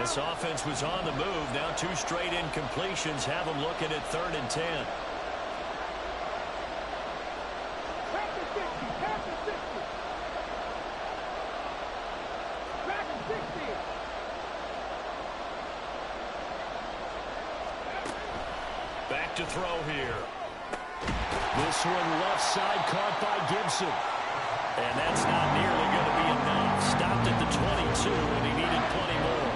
This offense was on the move. Now 2 straight incompletions have them looking at 3rd and 10. Back to throw here. This one left side caught by Gibson. And that's not nearly going to be enough. Stopped at the 22, and he needed plenty more.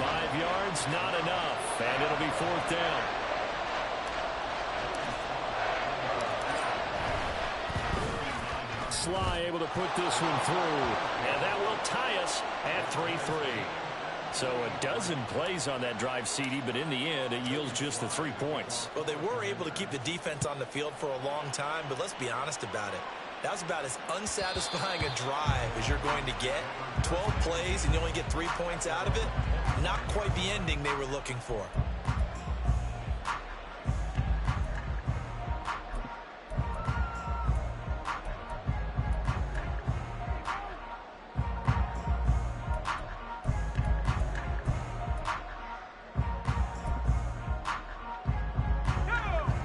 5 yards, not enough. And it'll be 4th down. Sly able to put this one through. And that will tie us at 3-3. So a dozen plays on that drive, CD, but in the end, it yields just the 3 points. Well, they were able to keep the defense on the field for a long time, but let's be honest about it. That was about as unsatisfying a drive as you're going to get. 12 plays and you only get 3 points out of it. Not quite the ending they were looking for.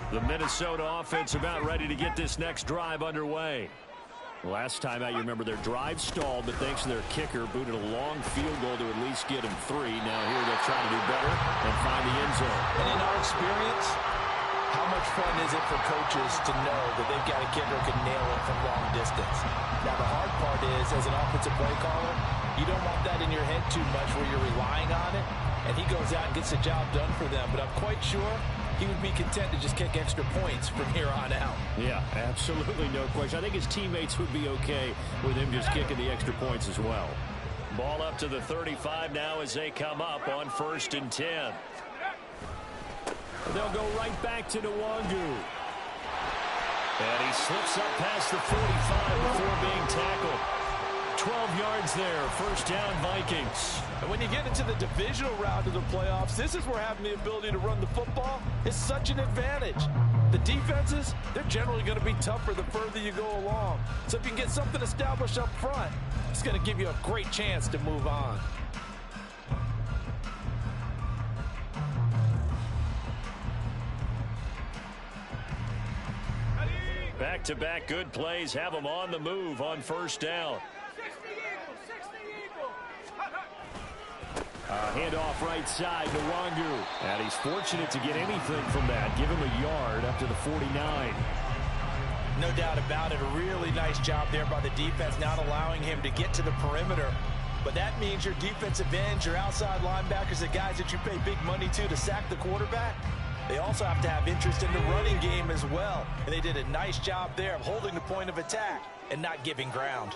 The Minnesota offense about ready to get this next drive underway. Last time out, you remember their drive stalled, but thanks to their kicker, booted a long field goal to at least get them 3. Now here they'll try to do better and find the end zone. And in our experience, how much fun is it for coaches to know that they've got a kicker who can nail it from long distance? Now the hard part is, as an offensive play caller, you don't want that in your head too much where you're relying on it, and he goes out and gets the job done for them. But I'm quite sure he would be content to just kick extra points from here on out. Yeah, absolutely no question. I think his teammates would be okay with him just kicking the extra points as well. Ball up to the 35 now as they come up on 1st and 10. They'll go right back to Nwangu. And he slips up past the 45 before being tackled. 12 yards there, 1st down Vikings. And when you get into the divisional round of the playoffs, this is where having the ability to run the football is such an advantage. The defenses, they're generally going to be tougher the further you go along. So if you can get something established up front, it's going to give you a great chance to move on. Back-to-back good plays have them on the move on 1st down. Handoff right side to Nwangu. And he's fortunate to get anything from that. Give him a yard up to the 49. No doubt about it. A really nice job there by the defense, not allowing him to get to the perimeter. But that means your defensive ends, your outside linebackers, the guys that you pay big money to sack the quarterback, they also have to have interest in the running game as well. And they did a nice job there of holding the point of attack and not giving ground.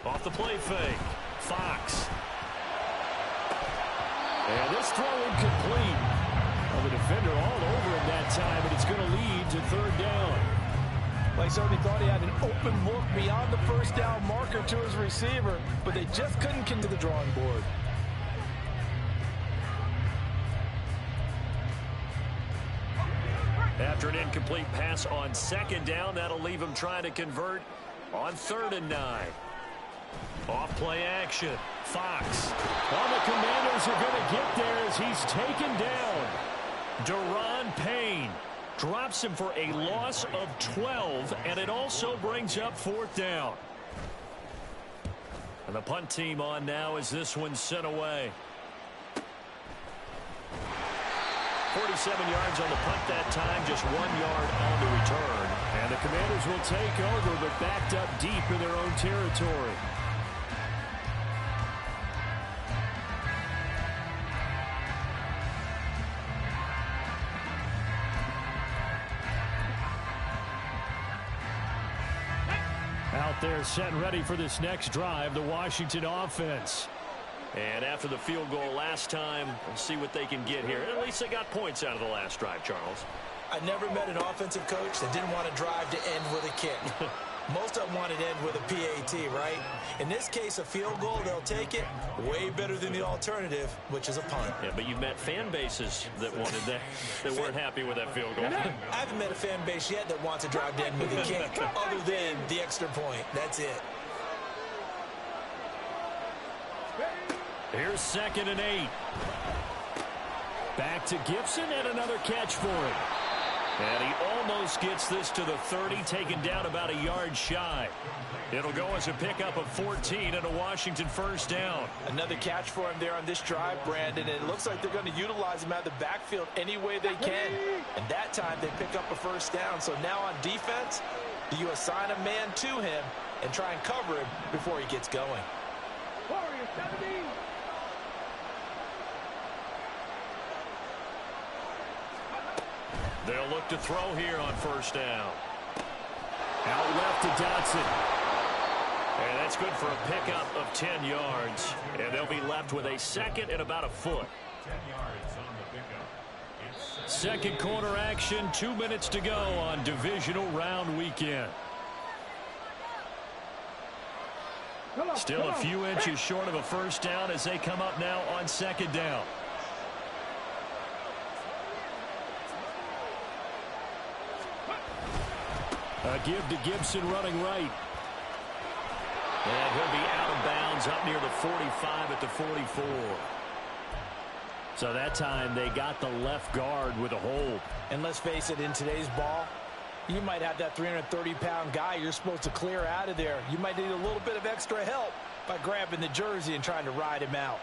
Off the play fake. Fox. And this throw incomplete. Well, the defender all over him that time, but it's going to lead to 3rd down. Well, he certainly thought he had an open look beyond the 1st down marker to his receiver, but they just couldn't get to the drawing board. After an incomplete pass on 2nd down, that'll leave him trying to convert on 3rd and 9. Off play action. Fox. Well, the Commanders are going to get there as he's taken down. Deron Payne drops him for a loss of 12, and it also brings up 4th down. And the punt team on now as this one's sent away. 47 yards on the punt that time, just 1 yard on the return. And the Commanders will take over, but backed up deep in their own territory. Out there set and ready for this next drive, the Washington offense. And after the field goal last time, we'll see what they can get here. At least they got points out of the last drive, Charles. I never met an offensive coach that didn't want to drive to end with a kick. Most of them want to end with a PAT, right? In this case, a field goal, they'll take it. Way better than the alternative, which is a punt. Yeah, but you've met fan bases that wanted that, that weren't happy with that field goal. I haven't met a fan base yet that wants to drive to end with a kick, other than the extra point. That's it. Here's 2nd and 8. Back to Gibson, and another catch for him. And he almost gets this to the 30, taken down about a yard shy. It'll go as a pickup of 14 and a Washington first down. Another catch for him there on this drive, Brandon, and it looks like they're going to utilize him out of the backfield any way they can. And that time they pick up a first down. So now on defense, do you assign a man to him and try and cover him before he gets going? Warrior 17. They'll look to throw here on first down. Out left to Dotson. And that's good for a pickup of 10 yards. And they'll be left with a 2nd and about a foot. 10 yards on the pickup. Second quarter action, 2 minutes to go on divisional round weekend. Still a few inches short of a first down as they come up now on 2nd down. A give to Gibson running right. And he'll be out of bounds up near the 45 at the 44. So that time they got the left guard with a hold. And let's face it, in today's ball, you might have that 330-pound guy you're supposed to clear out of there. You might need a little bit of extra help by grabbing the jersey and trying to ride him out.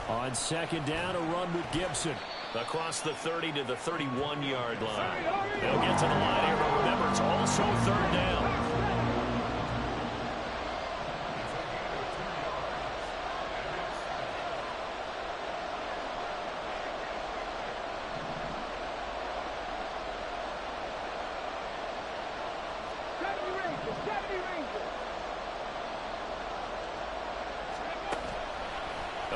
On 2nd down, a run with Gibson. Across the 30 to the 31-yard line. They'll get to the line here, but remember, it's also 3rd down.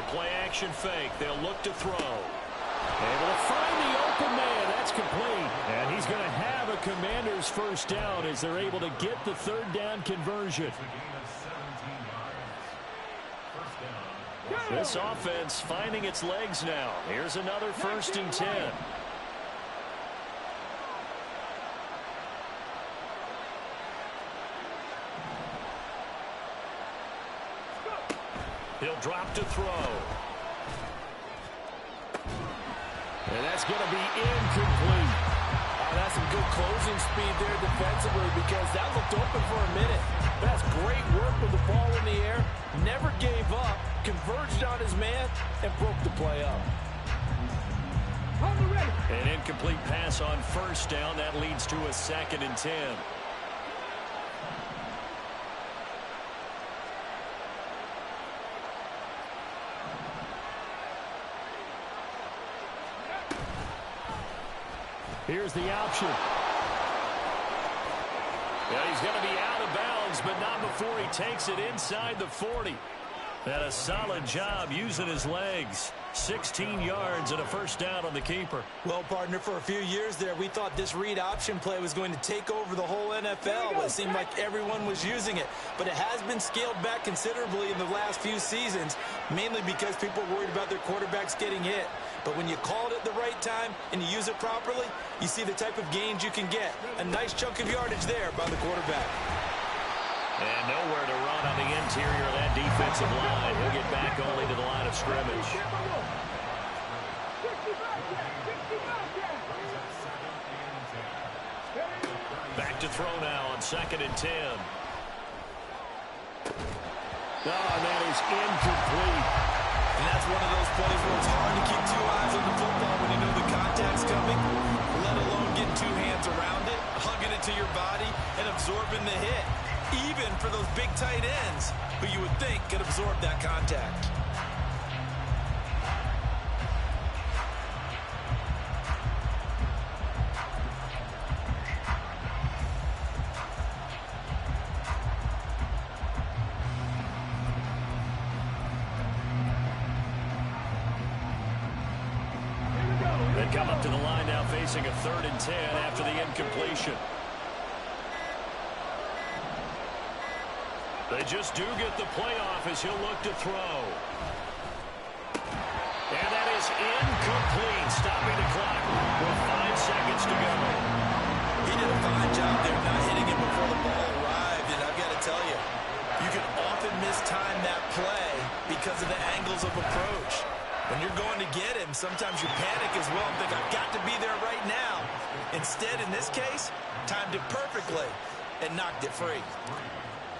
Play action fake. They'll look to throw. Able to find the open man. That's complete. And he's going to have a Commander's first down as they're able to get the 3rd down conversion. This offense finding its legs now. Here's another 1st and 10. He'll drop to throw. And that's going to be incomplete. Oh, that's some good closing speed there defensively because that looked open for a minute. That's great work with the ball in the air. Never gave up, converged on his man, and broke the play up. An incomplete pass on first down. That leads to a 2nd and 10. Here's the option. Yeah, he's going to be out of bounds, but not before he takes it inside the 40. And a solid job using his legs. 16 yards and a first down on the keeper. Well, partner, for a few years there, we thought this read option play was going to take over the whole NFL. It seemed like everyone was using it. But it has been scaled back considerably in the last few seasons, mainly because people are worried about their quarterbacks getting hit. But when you call it at the right time and you use it properly, you see the type of gains you can get. A nice chunk of yardage there by the quarterback. And nowhere to run on the interior of that defensive line. He'll get back only to the line of scrimmage. Back to throw now on 2nd and 10. Oh, and that is incomplete. And that's one of those plays where it's hard to keep 2 eyes on the football when you know the contact's coming, let alone getting 2 hands around it, hugging it to your body, and absorbing the hit. Even for those big tight ends who you would think could absorb that contact. They come up to the line now facing a 3rd and 10 after the incompletion. They just do get the playoff as he'll look to throw. And that is incomplete, stopping the clock with 5 seconds to go. He did a fine job there not hitting it before the ball arrived, and I've got to tell you, you can often mistime that play because of the angles of approach. When you're going to get him, sometimes you panic as well and think, I've got to be there right now. Instead, in this case, timed it perfectly and knocked it free.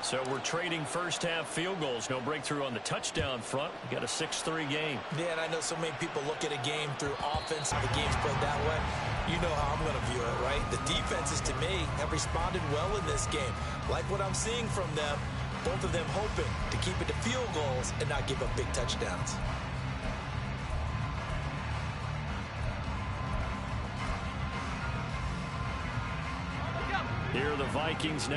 So we're trading first-half field goals. No breakthrough on the touchdown front. We got a 6-3 game. Yeah, and I know so many people look at a game through offense. The game's played that way. You know how I'm going to view it, right? The defenses, to me, have responded well in this game. Like what I'm seeing from them, both of them hoping to keep it to field goals and not give up big touchdowns. Here are the Vikings now.